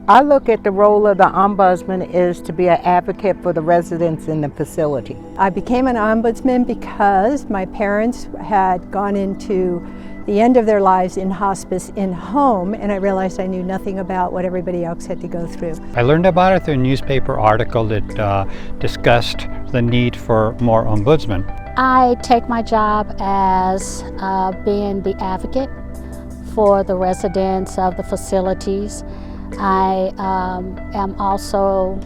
I look at the role of the ombudsman is to be an advocate for the residents in the facility. I became an ombudsman because my parents had gone into the end of their lives in hospice in home, and I realized I knew nothing about what everybody else had to go through. I learned about it through a newspaper article that discussed the need for more ombudsmen. I take my job as being the advocate for the residents of the facilities. I am also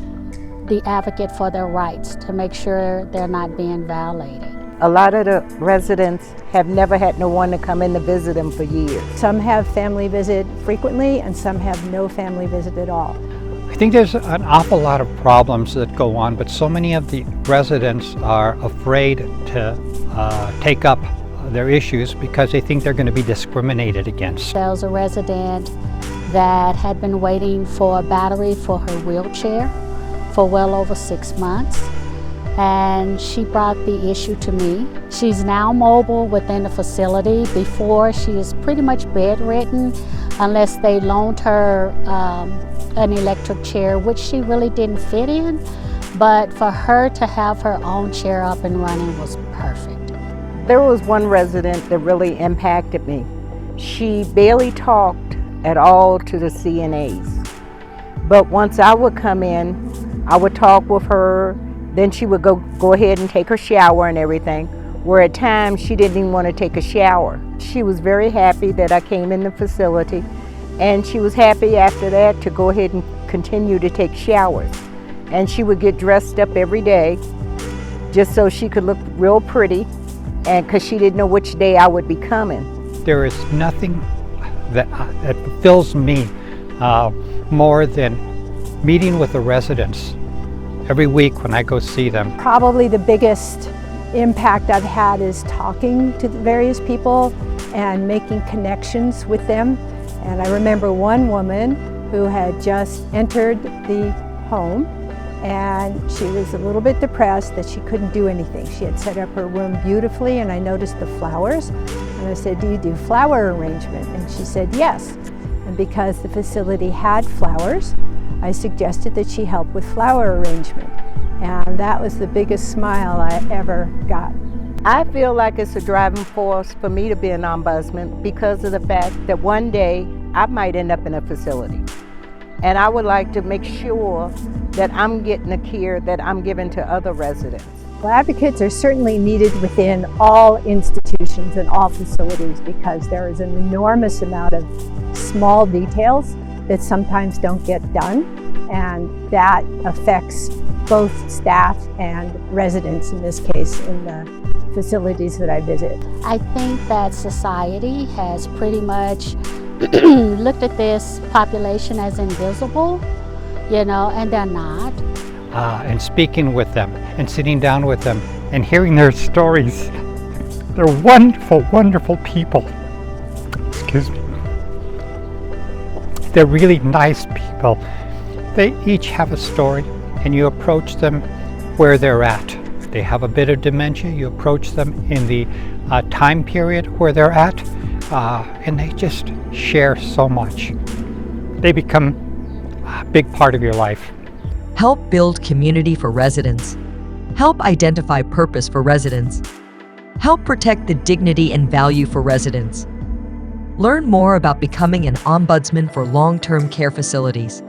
the advocate for their rights to make sure they're not being violated. A lot of the residents have never had no one to come in to visit them for years. Some have family visit frequently and some have no family visit at all. I think there's an awful lot of problems that go on, but so many of the residents are afraid to take up their issues because they think they're going to be discriminated against. There was a resident that had been waiting for a battery for her wheelchair for well over 6 months, and she brought the issue to me. She's now mobile within the facility. Before, she is pretty much bedridden unless they loaned her an electric chair, which she really didn't fit in, but for her to have her own chair up and running was perfect. There was one resident that really impacted me. She barely talked at all to the CNAs. But once I would come in, I would talk with her, then she would go ahead and take her shower and everything, where at times she didn't even want to take a shower. She was very happy that I came in the facility, and she was happy after that to go ahead and continue to take showers. And she would get dressed up every day just so she could look real pretty, and because she didn't know which day I would be coming. There is nothing that fulfills me more than meeting with the residents every week when I go see them. Probably the biggest impact I've had is talking to the various people and making connections with them. And I remember one woman who had just entered the home, and she was a little bit depressed that she couldn't do anything. She had set up her room beautifully, and I noticed the flowers. And I said, "Do you do flower arrangement?" And she said, "Yes." And because the facility had flowers, I suggested that she help with flower arrangement. And that was the biggest smile I ever got. I feel like it's a driving force for me to be an ombudsman because of the fact that one day I might end up in a facility. And I would like to make sure that I'm getting the care that I'm giving to other residents. Well, advocates are certainly needed within all institutions and all facilities because there is an enormous amount of small details that sometimes don't get done, and that affects both staff and residents, in this case, in the facilities that I visit. I think that society has pretty much looked at this population as invisible, and they're not. And speaking with them and sitting down with them and hearing their stories. They're wonderful, wonderful people. Excuse me. They're really nice people. They each have a story, and you approach them where they're at. They have a bit of dementia, you approach them in the time period where they're at, and they just share so much. They become a big part of your life. Help build community for residents. Help identify purpose for residents. Help protect the dignity and value for residents. Learn more about becoming an ombudsman for long-term care facilities.